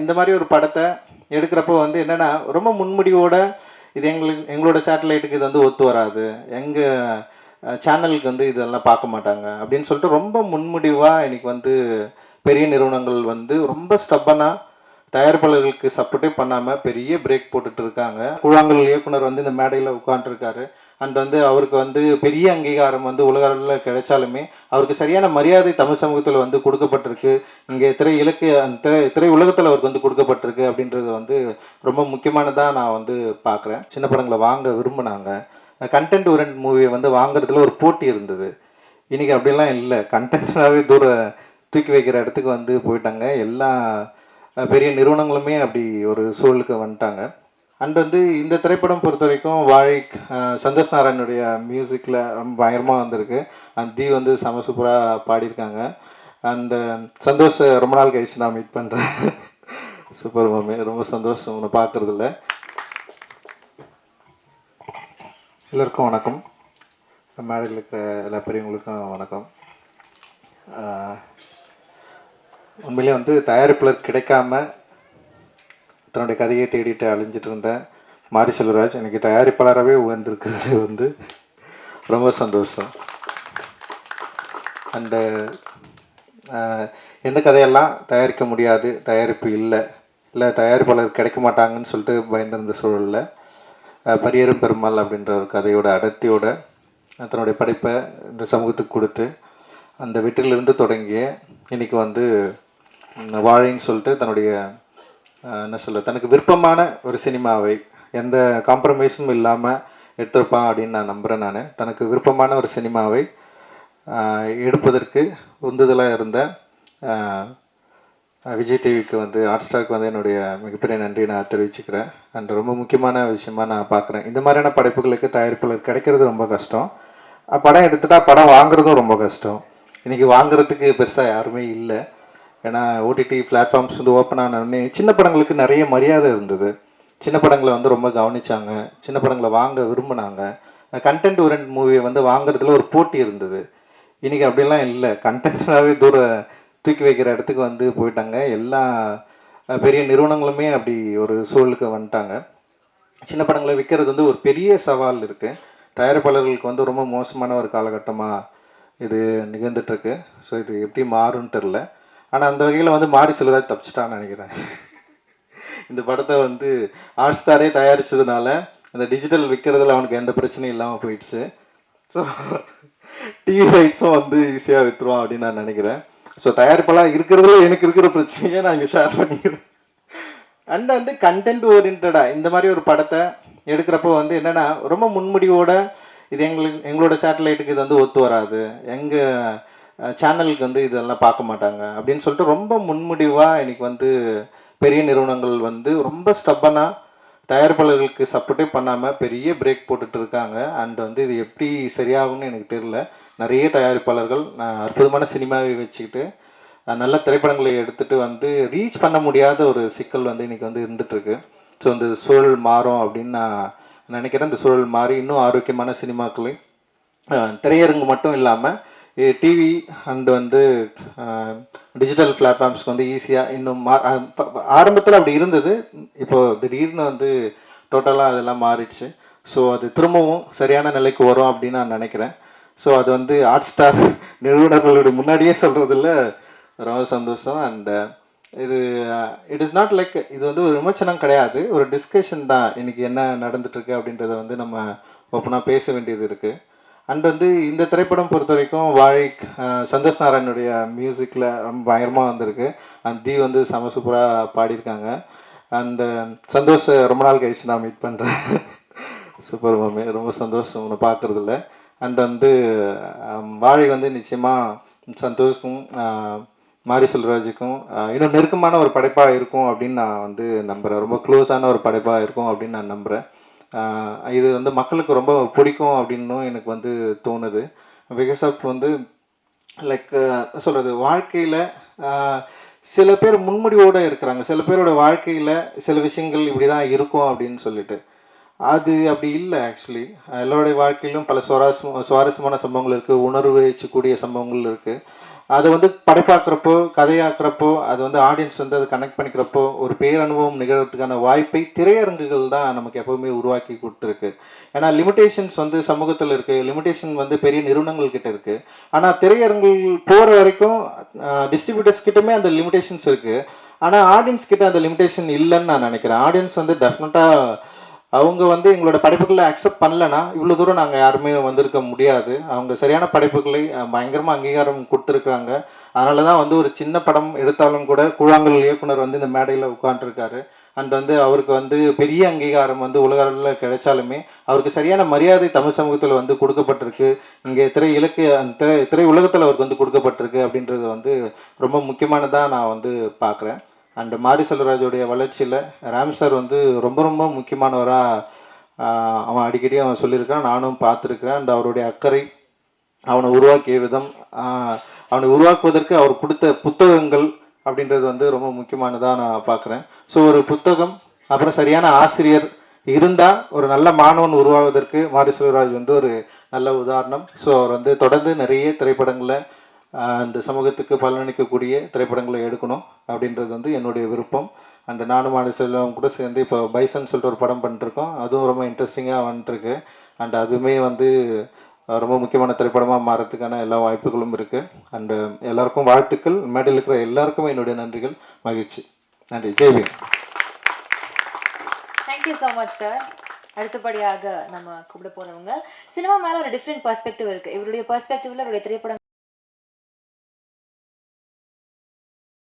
இந்த மாதிரி ஒரு படத்தை எடுக்கிறப்போ வந்து என்னென்னா ரொம்ப முன்முடிவோட இது எங்களோட சேட்டலைட்டுக்கு இது வந்து ஒத்து வராது, எங்கள் சேனலுக்கு வந்து இதெல்லாம் பார்க்க மாட்டாங்க அப்படின்னு சொல்லிட்டு ரொம்ப முன்முடிவாக இன்னைக்கு வந்து பெரிய நிறுவனங்கள் வந்து ரொம்ப ஸ்டப்பனாக தயாரிப்பாளர்களுக்கு சப்போர்ட்டே பண்ணாமல் பெரிய பிரேக் போட்டுட்டு இருக்காங்க. கூழாங்கல் இயக்குனர் வந்து இந்த மேடையில் உட்காந்துருக்காரு. அண்ட் வந்து அவருக்கு வந்து பெரிய அங்கீகாரம் வந்து உலக அளவில் கிடைச்சாலுமே அவருக்கு சரியான மரியாதை தமிழ் சமூகத்தில் வந்து கொடுக்கப்பட்டிருக்கு. இங்கே திரை இலக்கிய திரை உலகத்தில் அவருக்கு வந்து கொடுக்கப்பட்டிருக்கு அப்படின்றது வந்து ரொம்ப முக்கியமானதாக நான் வந்து பார்க்குறேன். சின்ன படங்களை வாங்க விரும்பினாங்க. கண்டென்ட் ஓரியன்ட் மூவியை வந்து வாங்குறதுல ஒரு போட்டி இருந்தது. இன்றைக்கி அப்படிலாம் இல்லை. கண்டென்ட்னாவே தூக்கி வைக்கிற இடத்துக்கு வந்து போயிட்டாங்க. எல்லா பெரிய நிறுவனங்களுமே அப்படி ஒரு சூழலுக்கு வந்துட்டாங்க. அண்ட் வந்து இந்த திரைப்படம் பொறுத்த வரைக்கும் வாழை சந்தோஷ் நாராயணுடைய மியூசிக்கில் ரொம்ப பயங்கரமாக வந்திருக்கு. அண்ட் தீ வந்து செம சூப்பராக பாடியிருக்காங்க. அண்டு சந்தோஷ் ரொம்ப நாள் கழிச்சு நான் மீட் பண்ணுறேன். சூப்பர் மாமே, ரொம்ப சந்தோஷம் உன்னை பார்க்குறதில்ல. எல்லோருக்கும் வணக்கம். மேடையில் இருக்கிற எல்லா பெரியவங்களுக்கும் வணக்கம். உண்மையிலே வந்து தயாரிப்பாளர் கிடைக்காம தன்னுடைய கதையை தேடிட்டு அழிஞ்சிட்டு இருந்த மாரி செல்வராஜ் எனக்கு தயாரிப்பாளராகவே உயர்ந்திருக்கிறது வந்து ரொம்ப சந்தோஷம். அண்டு எந்த கதையெல்லாம் தயாரிக்க முடியாது, தயாரிப்பு இல்லை தயாரிப்பாளர் கிடைக்க மாட்டாங்கன்னு சொல்லிட்டு பயந்திருந்த சூழலில் பரியரும் பெருமாள் அப்படின்ற ஒரு கதையோட அடர்த்தியோட தன்னுடைய படைப்பை இந்த சமூகத்துக்கு கொடுத்து அந்த வெற்றிலிருந்து தொடங்கிய இன்றைக்கி வந்து வாழைன்னு சொல்லிட்டு தன்னுடைய என்ன சொல்ல தனக்கு விருப்பமான ஒரு சினிமாவை எந்த காம்ப்ரமைஸும் இல்லாமல் எடுத்திருப்பான் அப்படின்னு நான் நம்புகிறேன். நான் தனக்கு விருப்பமான ஒரு சினிமாவை எடுப்பதற்கு உந்துதலாக இருந்த விஜய் டிவிக்கு வந்து ஹாட் ஸ்டாருக்கு வந்து என்னுடைய மிகப்பெரிய நன்றியை நான் தெரிவிச்சுக்கிறேன். அண்ட் ரொம்ப முக்கியமான விஷயமாக நான் பார்க்குறேன். இந்த மாதிரியான படைப்புகளுக்கு தயாரிப்பாளர் கிடைக்கிறது ரொம்ப கஷ்டம். படம் எடுத்துட்டால் படம் வாங்குறதும் ரொம்ப கஷ்டம். இன்றைக்கி வாங்குறதுக்கு பெருசாக யாருமே இல்லை. ஏன்னா ஓடிடி பிளாட்ஃபார்ம்ஸ் வந்து ஓப்பன் ஆனோடனே சின்ன படங்களுக்கு நிறைய மரியாதை இருந்தது. சின்ன படங்களை வந்து ரொம்ப கவனித்தாங்க, சின்ன படங்களை வாங்க விரும்பினாங்க. கண்டென்ட் ஓரியன்ட் மூவியை வந்து வாங்குறதுல ஒரு போட்டி இருந்தது. இன்றைக்கி அப்படிலாம் இல்லை. கண்டென்ட்னாவே தூக்கி வைக்கிற இடத்துக்கு வந்து போயிட்டாங்க. எல்லா பெரிய நிறுவனங்களுமே அப்படி ஒரு சூழலுக்கு வந்துட்டாங்க. சின்ன படங்களை விற்கிறது வந்து ஒரு பெரிய சவால் இருக்குது. தயாரிப்பாளர்களுக்கு வந்து ரொம்ப மோசமான ஒரு காலகட்டமாக இது நிகழ்ந்துட்டுருக்கு. ஸோ இது எப்படி மாறும்னு தெரில. ஆனால் அந்த வகையில் வந்து மாரி செல்வராஜ் தப்பிச்சிட்டான்னு நினைக்கிறேன். இந்த படத்தை வந்து ஹாட் ஸ்டாரே தயாரித்ததுனால அந்த டிஜிட்டல் விற்கிறதுல அவனுக்கு எந்த பிரச்சனையும் இல்லாமல் போயிடுச்சு. ஸோ டிவி ரைட்ஸும் வந்து ஈஸியாக விற்றுருவான் அப்படின்னு நான் நினைக்கிறேன். ஸோ தயாரிப்பெல்லாம் இருக்கிறதுல எனக்கு இருக்கிற பிரச்சனையே நான் இங்கே ஷேர் பண்ணிக்கிறேன். அண்ட் வந்து கண்டென்ட் ஓரியன்டாக இந்த மாதிரி ஒரு படத்தை எடுக்கிறப்போ வந்து என்னென்னா ரொம்ப முன்முடிவோட இது எங்களோட சேட்டலைட்டுக்கு இது வந்து ஒத்து வராது, எங்கள் சேனலுக்கு வந்து இதெல்லாம் பார்க்க மாட்டாங்க அப்படின்னு சொல்லிட்டு ரொம்ப முன்முடிவாக இன்றைக்கி வந்து பெரிய நிறுவனங்கள் வந்து ரொம்ப ஸ்டப்பனாக தயாரிப்பாளர்களுக்கு சப்போர்ட்டே பண்ணாமல் பெரிய பிரேக் போட்டுட்டு இருக்காங்க. அண்ட் வந்து இது எப்படி சரியாகும்னு எனக்கு தெரியல. நிறைய தயாரிப்பாளர்கள் அற்புதமான சினிமாவை வச்சுக்கிட்டு நல்ல திரைப்படங்களை எடுத்துகிட்டு வந்து ரீச் பண்ண முடியாத ஒரு சிக்கல் வந்து இன்றைக்கி வந்து இருந்துகிட்ருக்கு. ஸோ இந்த சூழல் மாறும் அப்படின்னு நான் நினைக்கிறேன். இந்த சூழல் மாறி இன்னும் ஆரோக்கியமான சினிமாக்களை திரையரங்கு மட்டும் இல்லாமல் டிவி அண்டு வந்து டிஜிட்டல் பிளாட்ஃபார்ம்ஸ்க்கு வந்து ஈஸியாக இன்னும் ஆரம்பத்தில் அப்படி இருந்தது. இப்போது திடீர்னு வந்து டோட்டலாக அதெல்லாம் மாறிடுச்சு. ஸோ அது திரும்பவும் சரியான நிலைக்கு வரும் அப்படின்னு நான் நினைக்கிறேன். ஸோ அது வந்து ஹாட் ஸ்டார் நிறுவனர்களுடைய முன்னாடியே சொல்கிறதில்ல ரொம்ப சந்தோஷம். அண்ட் இது இட் இஸ் நாட் லைக் இது வந்து ஒரு விமர்சனம் கிடையாது, ஒரு டிஸ்கஷன் தான். இன்றைக்கி என்ன நடந்துட்டுருக்கு அப்படின்றத வந்து நம்ம ஓப்பனாக பேச வேண்டியது இருக்குது. அண்ட் வந்து இந்த திரைப்படம் பொறுத்த வரைக்கும் வாழை சந்தோஷ் நாராயணுடைய மியூசிக்கில் ரொம்ப பயங்கரமாக வந்திருக்கு. அண்ட் தீ வந்து செம சூப்பராக பாடியிருக்காங்க. அண்டு சந்தோஷ் ரொம்ப நாள் கழிச்சு நான் மீட் பண்ணுறேன். சூப்பர் மாமே, ரொம்ப சந்தோஷம் உன்னை பார்க்குறதில்ல. அண்ட் வந்து வாழை வந்து நிச்சயமாக சந்தோஷ்க்கும் மாரி செல்வராஜுக்கும் இன்னும் நெருக்கமான ஒரு படைப்பாக இருக்கும் அப்படின்னு நான் வந்து நம்புகிறேன். ரொம்ப க்ளோஸான ஒரு படைப்பாக இருக்கும் அப்படின்னு நான் நம்புகிறேன். இது வந்து மக்களுக்கு ரொம்ப பிடிக்கும் அப்படின்னும் எனக்கு வந்து தோணுது. பிகாஸ் ஆஃப் வந்து லைக் சொல்கிறது வாழ்க்கையில் சில பேர் முன்முடிவோடு இருக்கிறாங்க. சில பேரோட வாழ்க்கையில் சில விஷயங்கள் இப்படி தான் இருக்கும் அப்படின்னு சொல்லிட்டு அது அப்படி இல்லை. ஆக்சுவலி எல்லோருடைய வாழ்க்கையிலும் பல சுவாரஸ்யமான சம்பவங்கள் இருக்குது, உணர்வு வச்சக்கூடிய சம்பவங்கள் இருக்குது. அதை வந்து படைப்பாக்குறப்போ, கதையாக்குறப்போ, அது வந்து ஆடியன்ஸ் வந்து அதை கனெக்ட் பண்ணிக்கிறப்போ, ஒரு பேரனுபவம் நிகழ்றதுக்கான வாய்ப்பை திரையரங்குகள் தான் நமக்கு எப்பவுமே உருவாக்கி குடுத்துருக்கு. ஏன்னா லிமிட்டேஷன்ஸ் வந்து சமூகத்துல இருக்கு. லிமிட்டேஷன் வந்து பெரிய நிறுவனங்கள் கிட்ட இருக்கு. ஆனா திரையரங்குகள் போற வரைக்கும் டிஸ்ட்ரிபியூட்டர்ஸ் கிட்டயுமே அந்த லிமிட்டேஷன்ஸ் இருக்கு. ஆனா ஆடியன்ஸ் கிட்ட அந்த லிமிட்டேஷன் இல்லன்னு நான் நினைக்கிறேன். ஆடியன்ஸ் வந்து டெஃபினட்டா அவங்க வந்து எங்களோட படைப்புகள அக்செப்ட் பண்ணலன்னா, இவ்வளோ தூரம் நாங்க யாருமே வந்திருக்க முடியாது. அவங்க சரியான படைப்புகளை பயங்கரமா அங்கீகாரம் குடுத்துருக்காங்க. அதனால தான் வந்து ஒரு சின்ன படம் எடுத்தாலும் கூட, கூழாங்கல் இயக்குனர் வந்து இந்த மேடையில உட்கார்ந்துருக்காரு. அண்ட் வந்து அவருக்கு வந்து பெரிய அங்கீகாரம் வந்து உலக அளவுல கிடைச்சாலுமே, அவருக்கு சரியான மரியாதை தமிழ் சமூகத்தில வந்து குடுக்கப்பட்டிருக்கு. இங்கே திரை இலக்கிய திரை உலகத்தில அவருக்கு வந்து குடுக்கப்பட்டிருக்கு அப்படின்றது வந்து ரொம்ப முக்கியமானதா நான் வந்து பார்க்குறேன். அண்ட் மாரி செல்வராஜுடைய வளர்ச்சியில ராம் சார் வந்து ரொம்ப ரொம்ப முக்கியமானவரா அவன் அடிக்கடி அவன் சொல்லியிருக்கான். நானும் பார்த்துருக்கிறேன். அண்ட் அவருடைய அக்கறை, அவனை உருவாக்கிய விதம், அவனை உருவாக்குவதற்கு அவர் கொடுத்த புத்தகங்கள் அப்படின்றது வந்து ரொம்ப முக்கியமானதா நான் பார்க்குறேன். ஸோ ஒரு புத்தகம், அப்புறம் சரியான ஆசிரியர் இருந்தா ஒரு நல்ல மாணவன் உருவாவதற்கு மாரி செல்வராஜ் வந்து ஒரு நல்ல உதாரணம். ஸோ அவர் வந்து தொடர்ந்து நிறைய திரைப்படங்கள இந்த சமூகத்துக்கு பலனளிக்கக்கூடிய திரைப்படங்களை எடுக்கணும் அப்படின்றது வந்து என்னுடைய விருப்பம். அண்ட் நானும் மாரி செல்வம் கூட சேர்ந்து இப்போ பைசன் சொல்லிட்டு ஒரு படம் பண்ணிட்டுருக்கோம். அதுவும் ரொம்ப இன்ட்ரெஸ்டிங்காக வந்துட்டுருக்கு. அண்ட் அதுவுமே வந்து ரொம்ப முக்கியமான திரைப்படமாக மாறத்துக்கான எல்லா வாய்ப்புகளும் இருக்குது. அண்டு எல்லாருக்கும் வாழ்த்துக்கள். மேடையில் இருக்கிற எல்லாருக்கும் என்னுடைய நன்றிகள். மகிழ்ச்சி. நன்றி. Jai Bhim. Thank you so much sir. அடுத்தபடியாக நம்ம கூப்பிட போறவங்க சினிமா மேல ஒரு டிஃப்ரெண்ட் பெர்ஸ்பெக்டிவ் இருக்கு. இவருடைய பெர்ஸ்பெக்டிவ்ல இவருடைய திரைப்படம்